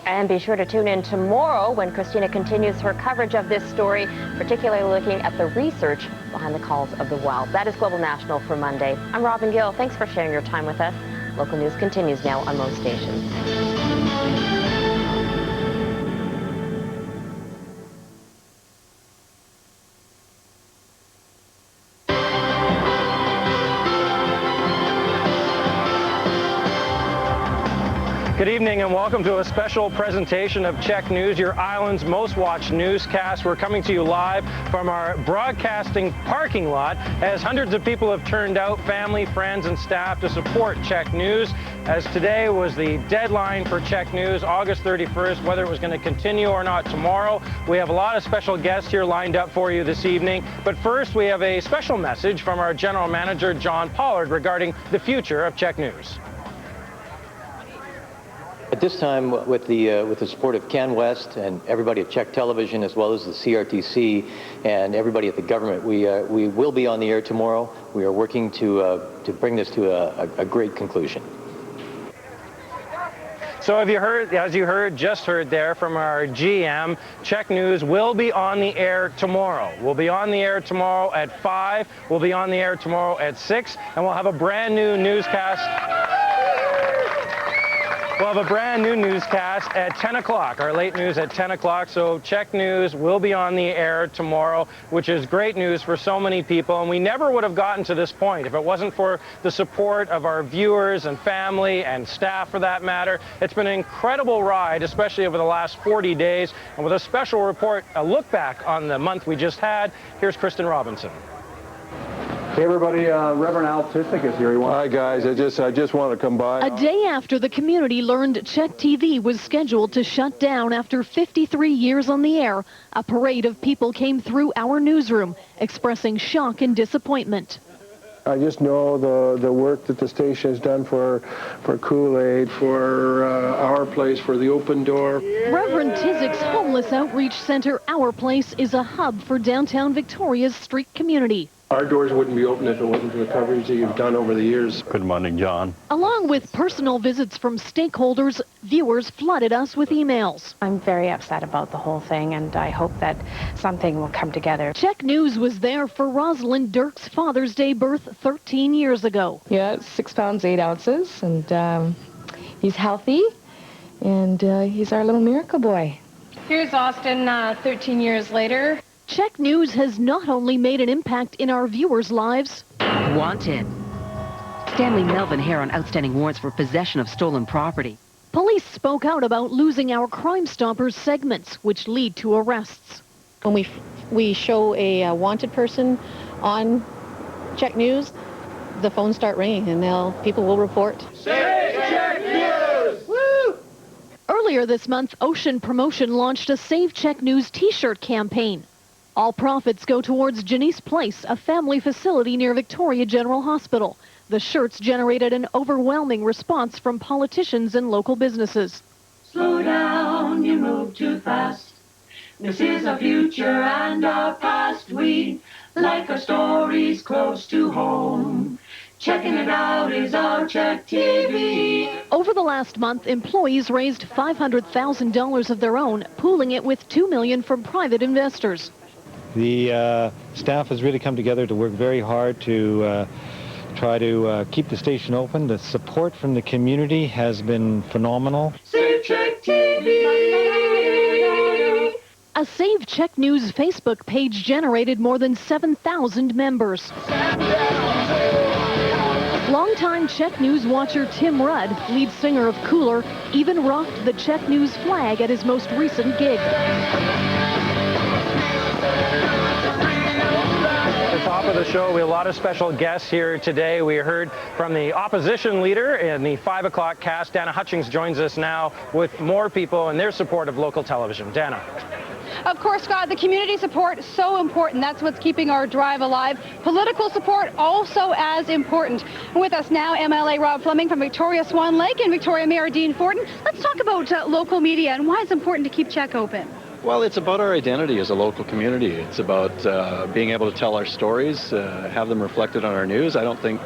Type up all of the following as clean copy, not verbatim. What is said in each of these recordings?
And be sure to tune in tomorrow when Christina continues her coverage of this story, particularly looking at the research behind the calls of the wild. That is Global National for Monday. I'm Robin Gill. Thanks for sharing your time with us. Local news continues now on most stations. Good evening and welcome to a special presentation of CHEK News, your island's most watched newscast. We're coming to you live from our broadcasting parking lot as hundreds of people have turned out, family, friends and staff, to support CHEK News, as today was the deadline for CHEK News, August 31st, whether it was going to continue or not tomorrow. We have a lot of special guests here lined up for you this evening, but first we have a special message from our General Manager, John Pollard, regarding the future of CHEK News. At this time, with the support of Canwest and everybody at CHEK Television, as well as the CRTC and everybody at the government, we will be on the air tomorrow. We are working to bring this to a great conclusion. So have you heard, as you just heard there from our GM, CHEK News will be on the air tomorrow. We'll be on the air tomorrow at 5, we'll be on the air tomorrow at 6, and we'll have a brand new newscast. We'll have a brand new newscast at 10 o'clock, our late news at 10 o'clock. So CHEK News will be on the air tomorrow, which is great news for so many people. And we never would have gotten to this point if it wasn't for the support of our viewers and family and staff, for that matter. It's been an incredible ride, especially over the last 40 days. And with a special report, a look back on the month we just had, here's Kristen Robinson. Hey everybody, Reverend Al Tissick is here. Hi guys, I just want to come by. A day after the community learned CHEK-TV was scheduled to shut down after 53 years on the air, a parade of people came through our newsroom, expressing shock and disappointment. I just know the work that the station has done for Kool-Aid, for Our Place, for the Open Door. Reverend Tissick's Homeless Outreach Center, Our Place, is a hub for downtown Victoria's street community. Our doors wouldn't be open if it wasn't for the coverage that you've done over the years. Good morning, John. Along with personal visits from stakeholders, viewers flooded us with emails. I'm very upset about the whole thing, and I hope that something will come together. CHEK News was there for Rosalind Dirk's Father's Day birth 13 years ago. Yeah, 6 pounds, 8 ounces, and he's healthy, and he's our little miracle boy. Here's Austin 13 years later. CHEK News has not only made an impact in our viewers' lives. Wanted. Stanley Melvin Hare on outstanding warrants for possession of stolen property. Police spoke out about losing our Crime Stoppers segments, which lead to arrests. When we show a wanted person on CHEK News, the phones start ringing and people will report. Say CHEK News! Woo! Earlier this month, Ocean Promotion launched a Save CHEK News t-shirt campaign. All profits go towards Janice Place, a family facility near Victoria General Hospital. The shirts generated an overwhelming response from politicians and local businesses. Slow down, you move too fast. This is our future and our past. We like our stories close to home. Checking it out is our CHEK-TV. Over the last month, employees raised $500,000 of their own, pooling it with $2 million from private investors. The staff has really come together to work very hard to try to keep the station open. The support from the community has been phenomenal. Save CHEK-TV! A Save CHEK News Facebook page generated more than 7,000 members. Longtime CHEK News watcher Tim Rudd, lead singer of Cooler, even rocked the CHEK News flag at his most recent gig. At the top of the show, we have a lot of special guests here today. We heard from the opposition leader in the 5 o'clock cast. Dana Hutchings joins us now with more people and their support of local television. Dana. Of course, Scott, the community support is so important. That's what's keeping our drive alive. Political support also as important. With us now, MLA Rob Fleming from Victoria Swan Lake and Victoria Mayor Dean Fortin. Let's talk about local media and why it's important to keep CHEK open. Well, it's about our identity as a local community. It's about being able to tell our stories, have them reflected on our news. I don't think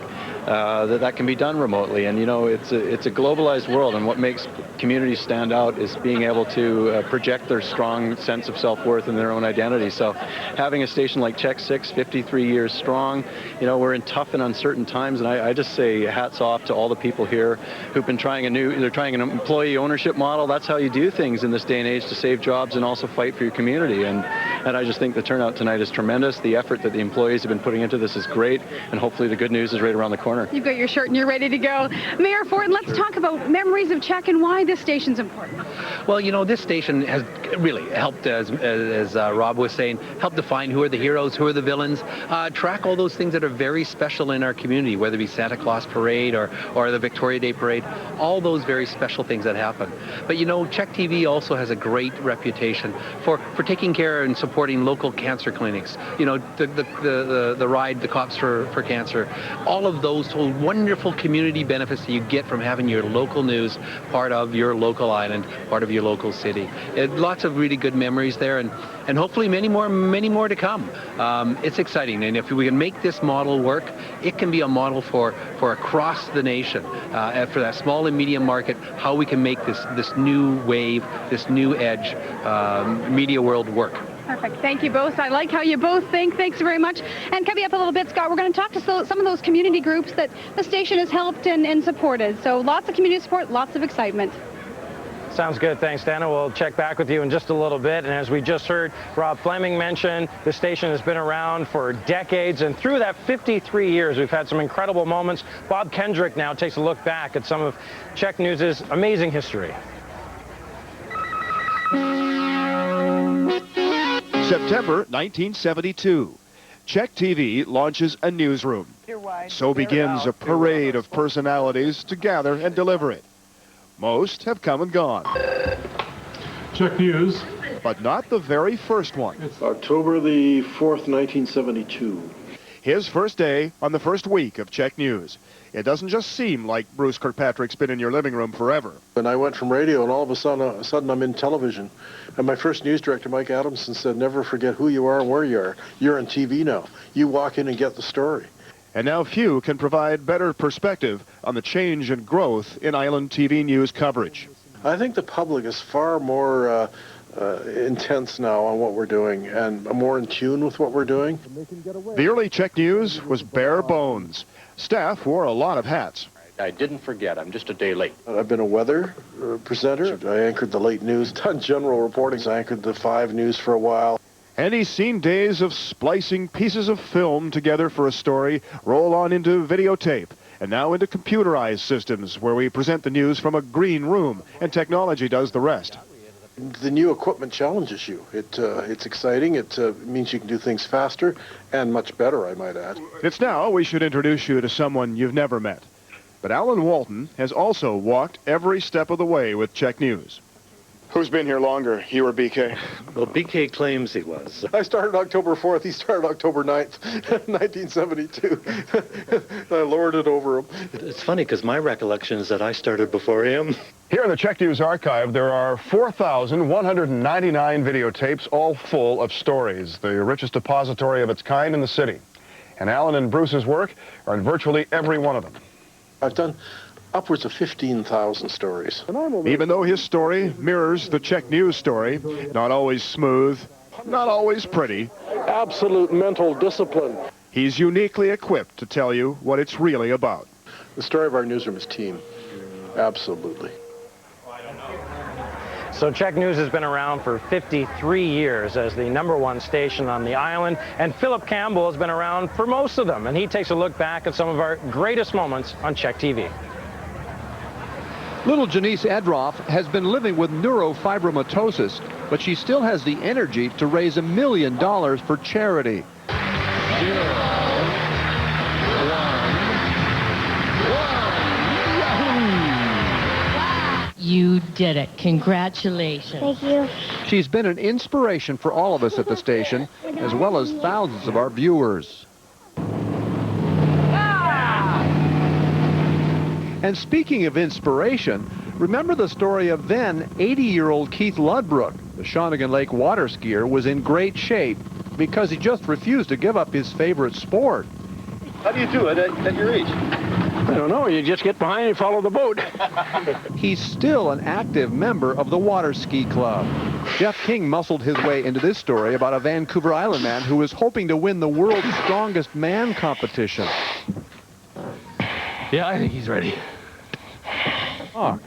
that can be done remotely. And, you know, it's a globalized world, and what makes communities stand out is being able to project their strong sense of self-worth and their own identity. So having a station like CHEK-6, 53 years strong, you know, we're in tough and uncertain times, and I just say hats off to all the people here who've been trying they're trying an employee ownership model. That's how you do things in this day and age to save jobs and also fight for your community. And I just think the turnout tonight is tremendous. The effort that the employees have been putting into this is great, and hopefully the good news is right around the corner. You've got your shirt and you're ready to go. Mayor Fortin, let's talk about memories of CHEK and why this station's important. Well, you know, this station has really helped, as Rob was saying, help define who are the heroes, who are the villains, track all those things that are very special in our community, whether it be Santa Claus Parade or the Victoria Day Parade, all those very special things that happen. But, you know, CHEK-TV also has a great reputation for taking care and supporting local cancer clinics. You know, the ride, the Cops for Cancer, all of those wonderful community benefits that you get from having your local news part of your local island, part of your local city. Lots of really good memories there, and hopefully many more to come. It's exciting, and if we can make this model work, it can be a model for across the nation, for that small and medium market, how we can make this new wave, this new edge media world work. Perfect. Thank you both. I like how you both think. Thanks very much. And coming up a little bit, Scott, we're going to talk to some of those community groups that the station has helped and supported. So lots of community support, lots of excitement. Sounds good. Thanks, Dana. We'll check back with you in just a little bit. And as we just heard Rob Fleming mention, the station has been around for decades. And through that 53 years, we've had some incredible moments. Bob Kendrick now takes a look back at some of CHEK News' amazing history. September 1972. CHEK-TV launches a newsroom. So begins a parade of personalities to gather and deliver it. Most have come and gone. CHEK News. But not the very first one. It's October the 4th, 1972. His first day on the first week of CHEK News. It doesn't just seem like Bruce Kirkpatrick's been in your living room forever. And I went from radio, and all of a sudden I'm in television. And my first news director, Mike Adamson, said, never forget who you are and where you are. You're on TV now. You walk in and get the story. And now few can provide better perspective on the change and growth in island TV news coverage. I think the public is far more intense now on what we're doing and more in tune with what we're doing. The early CHEK News was bare bones. Staff wore a lot of hats. I didn't forget. I'm just a day late. I've been a weather presenter. I anchored the late news, done general reporting. I anchored the 5 News for a while. And he's seen days of splicing pieces of film together for a story, roll on into videotape, and now into computerized systems where we present the news from a green room, and technology does the rest. The new equipment challenges you. It's exciting. It means you can do things faster and much better, I might add. It's now we should introduce you to someone you've never met. But Alan Walton has also walked every step of the way with CHEK News. Who's been here longer, you or BK? Well, BK claims he was. I started October 4th. He started October 9th, 1972. I lorded it over him. It's funny because my recollection is that I started before him. Here in the CHEK News archive, there are 4,199 videotapes, all full of stories, the richest depository of its kind in the city. And Alan and Bruce's work are in virtually every one of them. I've done upwards of 15,000 stories. Even though his story mirrors the CHEK News story, not always smooth, not always pretty. Absolute mental discipline. He's uniquely equipped to tell you what it's really about. The story of our newsroom is team. Absolutely. So CHEK News has been around for 53 years as the #1 station on the island, and Philip Campbell has been around for most of them, and he takes a look back at some of our greatest moments on CHEK-TV. Little Janice Edroff has been living with neurofibromatosis, but she still has the energy to raise $1 million for charity. You did it. Congratulations. Thank you. She's been an inspiration for all of us at the station, as well as thousands of our viewers. And speaking of inspiration, remember the story of then 80-year-old Keith Ludbrook. The Shawnigan Lake water skier was in great shape because he just refused to give up his favorite sport. How do you do it at your age? I don't know. You just get behind and follow the boat. He's still an active member of the Water Ski Club. Jeff King muscled his way into this story about a Vancouver Island man who is hoping to win the world's strongest man competition. Yeah, I think he's ready. Oh.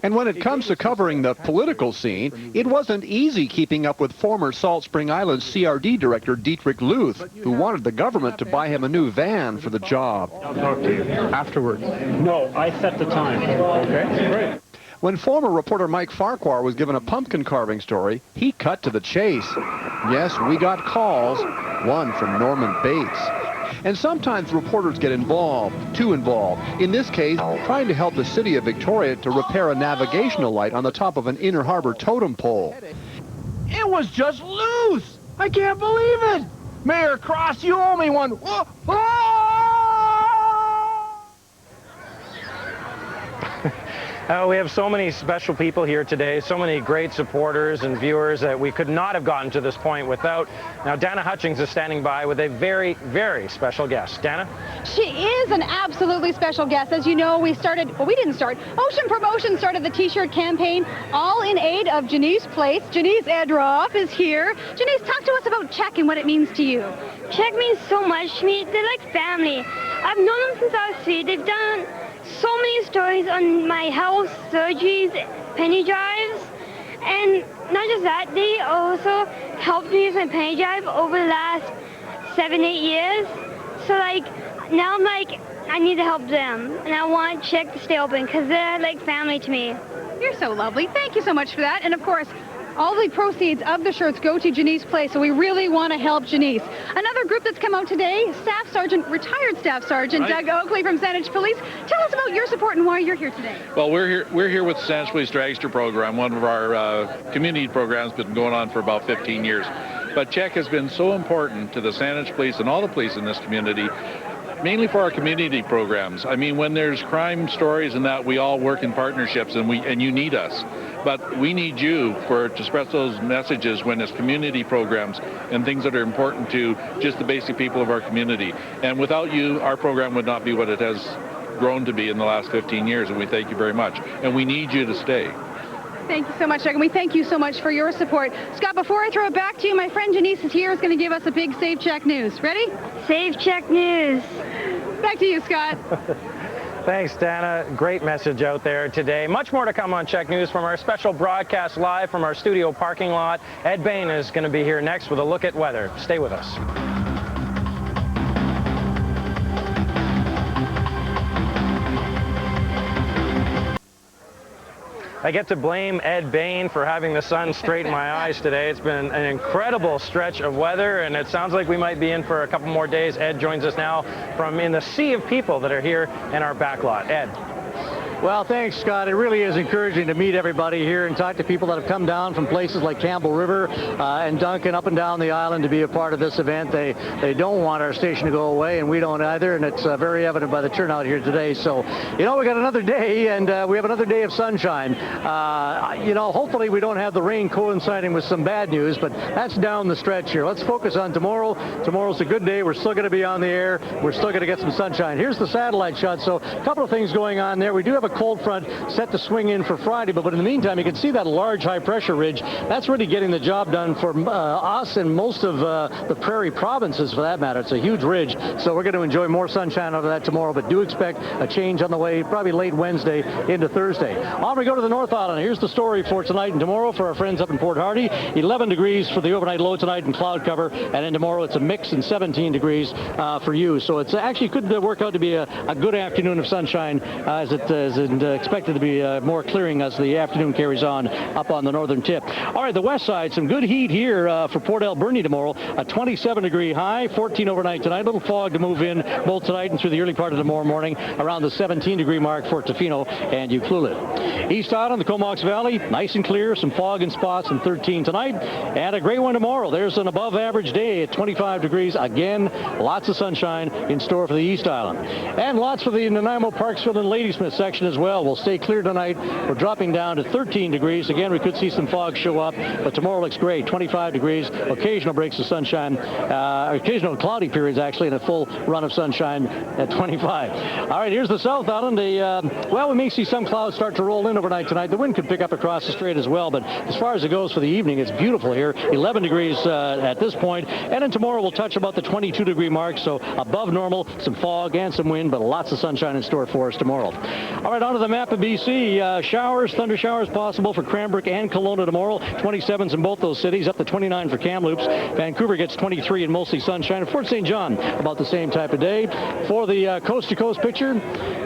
And when it comes to covering the political scene, it wasn't easy keeping up with former Salt Spring Island CRD director Dietrich Luth, who wanted the government to buy him a new van for the job. I'll talk to you afterward. No, I set the time. Okay, great. When former reporter Mike Farquhar was given a pumpkin carving story, he cut to the chase. Yes, we got calls, one from Norman Bates. And sometimes reporters get involved, too involved. In this case, trying to help the city of Victoria to repair a navigational light on the top of an inner harbor totem pole. It was just loose. I can't believe it. Mayor Cross, you owe me one. Whoa. We have so many special people here today, so many great supporters and viewers that we could not have gotten to this point without. Now, Dana Hutchings is standing by with a very, very special guest. Dana? She is an absolutely special guest. As you know, we didn't start. Ocean Promotion started the T-shirt campaign, all in aid of Janice Place. Janice Edroff is here. Janice, talk to us about CHEK and what it means to you. CHEK means so much to me. They're like family. I've known them since I was 3. They've done so many stories on my health, surgeries, penny drives, and not just that, they also helped me with my penny drive over the last 7-8 years. So like, now I'm like, I need to help them, and I want CHEK to stay open because they're like family to me. You're so lovely. Thank you so much for that. And of course, all the proceeds of the shirts go to Janice Place, so we really want to help Janice. Another group that's come out today, retired Staff Sergeant Doug Oakley from Saanich Police. Tell us about your support and why you're here today. Well, we're here with the Saanich Police Dragster program, one of our community programs been going on for about 15 years. But CHEK has been so important to the Saanich Police and all the police in this community, mainly for our community programs. I mean, when there's crime stories and that, we all work in partnerships, and you need us. But we need you to spread those messages when it's community programs and things that are important to just the basic people of our community. And without you, our program would not be what it has grown to be in the last 15 years, and we thank you very much. And we need you to stay. Thank you so much, Doug, and we thank you so much for your support. Scott, before I throw it back to you, my friend Janice is here, is going to give us a big Save CHEK News. Ready? Save CHEK News. Back to you, Scott. Thanks, Dana. Great message out there today. Much more to come on CHEK News from our special broadcast live from our studio parking lot. Ed Bain is going to be here next with a look at weather. Stay with us. I get to blame Ed Bain for having the sun straight in my eyes today. It's been an incredible stretch of weather, and it sounds like we might be in for a couple more days. Ed joins us now from in the sea of people that are here in our back lot. Ed. Well, thanks, Scott. It really is encouraging to meet everybody here and talk to people that have come down from places like Campbell River and Duncan up and down the island to be a part of this event. They don't want our station to go away, and we don't either, and it's very evident by the turnout here today. So, you know, we got another day, and we have another day of sunshine. You know, hopefully we don't have the rain coinciding with some bad news, but that's down the stretch here. Let's focus on tomorrow. Tomorrow's a good day. We're still going to be on the air. We're still going to get some sunshine. Here's the satellite shot. So a couple of things going on there. We do have a cold front set to swing in for Friday, but in the meantime, you can see that large high-pressure ridge. That's really getting the job done for us and most of the prairie provinces, for that matter. It's a huge ridge, so we're going to enjoy more sunshine out of that tomorrow, but do expect a change on the way, probably late Wednesday into Thursday. On we go to the North Island. Here's the story for tonight and tomorrow for our friends up in Port Hardy. 11 degrees for the overnight low tonight and cloud cover, and then tomorrow it's a mix and 17 degrees for you. So it's actually could work out to be a good afternoon of sunshine as it expected to be more clearing as the afternoon carries on up on the northern tip. All right, the west side, some good heat here for Port Alberni tomorrow. A 27-degree high, 14 overnight tonight. A little fog to move in both tonight and through the early part of tomorrow morning. Around the 17-degree mark for Tofino and Ucluelet. East Island, the Comox Valley, nice and clear. Some fog in spots and 13 tonight. And a great one tomorrow. There's an above-average day at 25 degrees. Again, lots of sunshine in store for the East Island. And lots for the Nanaimo, Parksville, and Ladysmith section as well. We'll stay clear tonight. We're dropping down to 13 degrees. Again, we could see some fog show up, but tomorrow looks great. 25 degrees, occasional breaks of sunshine, occasional cloudy periods actually, and a full run of sunshine at 25. All right, here's the South Island. Well, we may see some clouds start to roll in overnight tonight. The wind could pick up across the strait as well, but as far as it goes for the evening, it's beautiful here. 11 degrees at this point, and then tomorrow we'll touch about the 22-degree mark, so above normal, some fog and some wind, but lots of sunshine in store for us tomorrow. All right, on to the map of BC. Showers, thunder showers possible for Cranbrook and Kelowna tomorrow. 27s in both those cities, up to 29 for Kamloops. Vancouver gets 23 and mostly sunshine. Fort St. John, about the same type of day. For the coast-to-coast picture,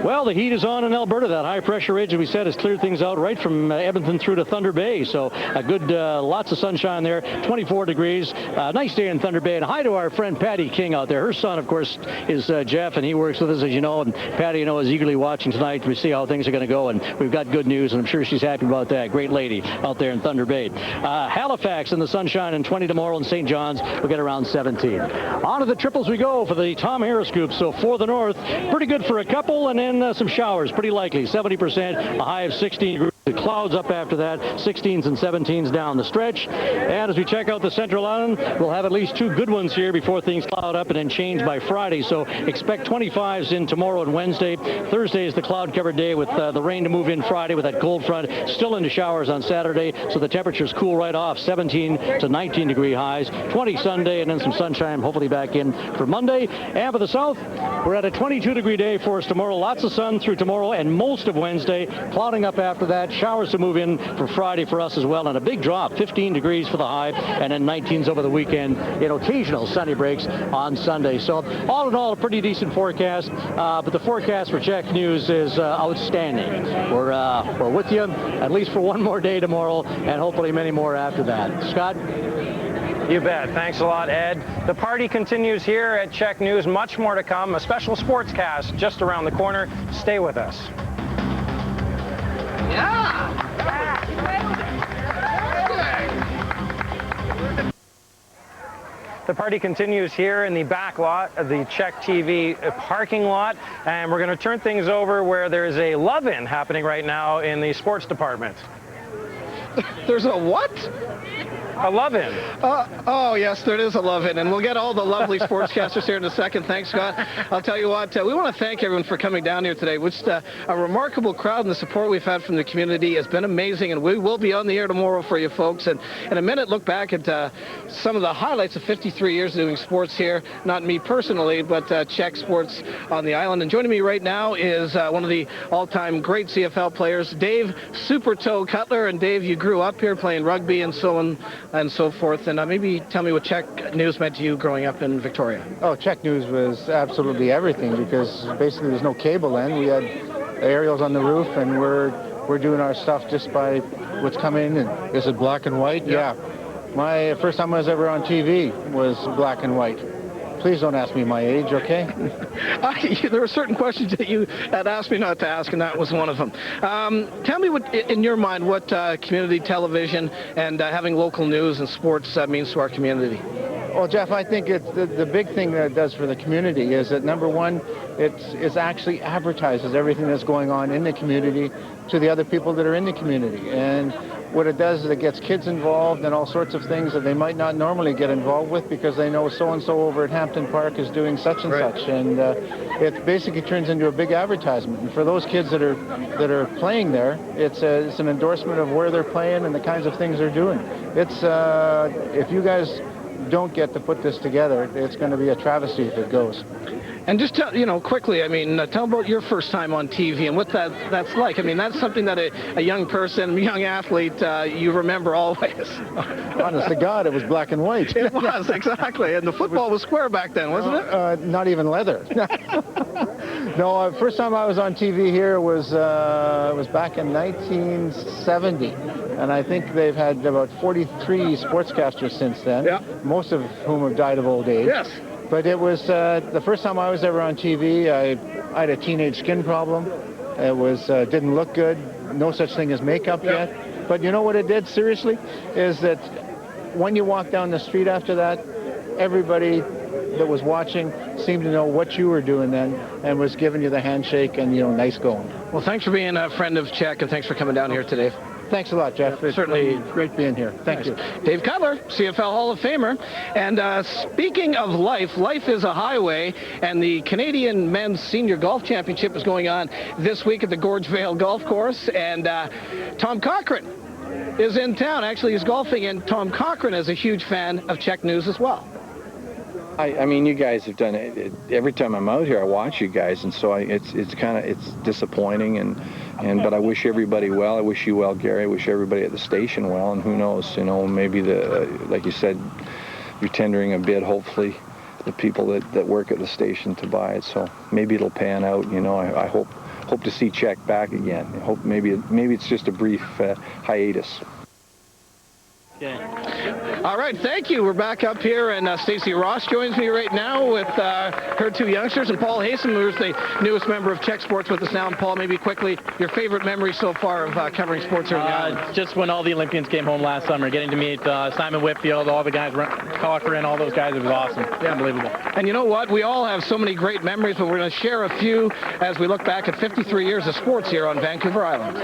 well, the heat is on in Alberta. That high-pressure ridge, as we said, has cleared things out right from Edmonton through to Thunder Bay. So a good, lots of sunshine there. 24 degrees. Nice day in Thunder Bay. And hi to our friend Patty King out there. Her son, of course, is Jeff, and he works with us, as you know. And Patty, you know, is eagerly watching tonight to see how things are going to go. And we've got good news, and I'm sure she's happy about that. Great lady out there in Thunder Bay. Halifax in the sunshine and 20 tomorrow, and St. John's will get around 17. On to the triples we go for the Tom Harris group. So for the north, pretty good for a couple, and then some showers, pretty likely. 70%, a high of 16 degrees. The clouds up after that, 16s and 17s down the stretch. And as we check out the Central Island, we'll have at least two good ones here before things cloud up and then change by Friday. So expect 25s in tomorrow and Wednesday. Thursday is the cloud-covered day with the rain to move in Friday with that cold front. Still into showers on Saturday, so the temperatures cool right off. 17 to 19 degree highs. 20 Sunday, and then some sunshine hopefully back in for Monday. And for the south, we're at a 22-degree day for us tomorrow. Lots of sun through tomorrow and most of Wednesday. Clouding up after that. Showers to move in for Friday for us as well, and a big drop, 15 degrees for the high, and then 19s over the weekend, and occasional sunny breaks on Sunday. So all in all, a pretty decent forecast, but the forecast for CHEK News is outstanding. We're with you at least for one more day tomorrow, and hopefully many more after that. Scott? You bet. Thanks a lot, Ed. The party continues here at CHEK News. Much more to come. A special sportscast just around the corner. Stay with us. The party continues here in the back lot of the CHEK-TV parking lot, and we're going to turn things over where there's a love-in happening right now in the sports department. There's a what? A love-in. Oh, yes, there is a love-in, and we'll get all the lovely sportscasters here in a second. Thanks, Scott. I'll tell you what, we want to thank everyone for coming down here today. Just a remarkable crowd, and the support we've had from the community has been amazing, and we will be on the air tomorrow for you folks. And in a minute, look back at some of the highlights of 53 years doing sports here. Not me personally, but CHEK Sports on the island. And joining me right now is one of the all-time great CFL players, Dave Super Toe Cutler. And Dave, you grew up here playing rugby and so on and so forth, and maybe tell me what CHEK News meant to you growing up in Victoria. Oh, CHEK News was absolutely everything, because basically there's no cable then. We had aerials on the roof, and we're doing our stuff just by what's coming in. And is it black and white? Yeah. My first time I was ever on TV was black and white. Please don't ask me my age, okay? There were certain questions that you had asked me not to ask, and that was one of them. Tell me, what, in your mind, what community television and having local news and sports means to our community. Well, Jeff, I think it's the big thing that it does for the community is that, number one, it actually advertises everything that's going on in the community to the other people that are in the community. And what it does is it gets kids involved in all sorts of things that they might not normally get involved with, because they know so-and-so over at Hampton Park is doing such and such. And it basically turns into a big advertisement. And for those kids that are playing there, it's an endorsement of where they're playing and the kinds of things they're doing. It's if you guys don't get to put this together, it's going to be a travesty if it goes. And just tell, quickly, I mean, tell about your first time on TV and what that's like. I mean, that's something that a young person, young athlete, you remember always. Honest to God, it was black and white. It was, exactly. And the football was square back then, wasn't it? Not even leather. No, first time I was on TV here was back in 1970. And I think they've had about 43 sportscasters since then, most of whom have died of old age. Yes. But it was the first time I was ever on TV. I had a teenage skin problem. It was didn't look good. No such thing as makeup yet. But you know what it did, seriously, is that when you walk down the street after that, everybody that was watching seemed to know what you were doing then and was giving you the handshake and, nice going. Well, thanks for being a friend of CHEK, and thanks for coming down here today. Thanks a lot, Jeff. It's certainly great being here. Thank you. Dave Cutler, CFL Hall of Famer. And speaking of life, life is a highway, and the Canadian Men's Senior Golf Championship is going on this week at the Gorge Vale Golf Course, and Tom Cochran is in town. Actually, he's golfing, and Tom Cochran is a huge fan of CHEK News as well. I mean, you guys have done it. Every time I'm out here, I watch you guys, and so it's disappointing, but I wish everybody well. I wish you well, Gary. I wish everybody at the station well, and who knows, maybe like you said, you're tendering a bid, hopefully, the people that work at the station to buy it. So maybe it'll pan out. I hope to see CHEK back again. I hope maybe it's just a brief hiatus. All right, thank you. We're back up here, and Stacey Ross joins me right now with her two youngsters, and Paul Haysom, who's the newest member of CHEK Sports with us now. And Paul, maybe quickly, your favorite memory so far of covering sports here in the island? Just when all the Olympians came home last summer, getting to meet Simon Whitfield, all the guys, Cochran, all those guys, it was awesome. Yeah. Unbelievable. And you know what? We all have so many great memories, but we're going to share a few as we look back at 53 years of sports here on Vancouver Island.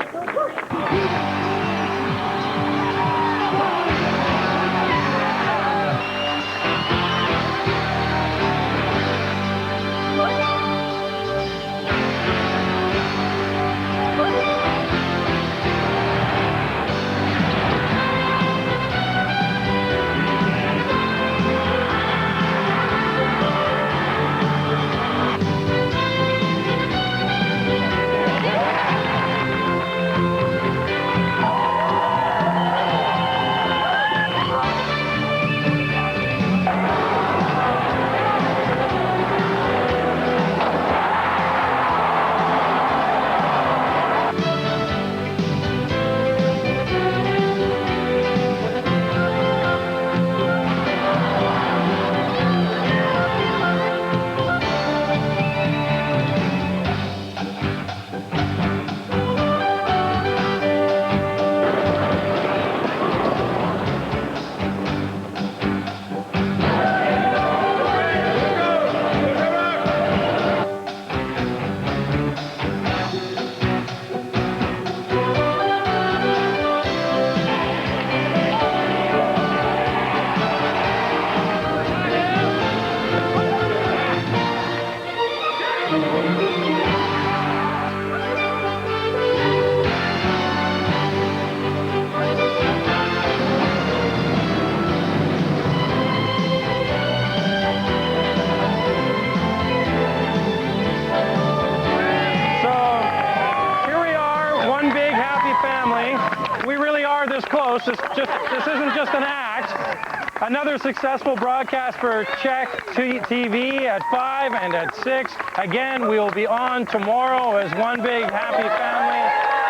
This isn't just an act. Another successful broadcast for CHEK-TV at 5 and at 6. Again, we will be on tomorrow as one big happy family.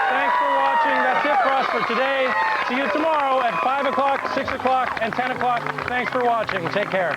Thanks for watching. That's it for us for today. See you tomorrow at 5 o'clock, 6 o'clock, and 10 o'clock. Thanks for watching. Take care.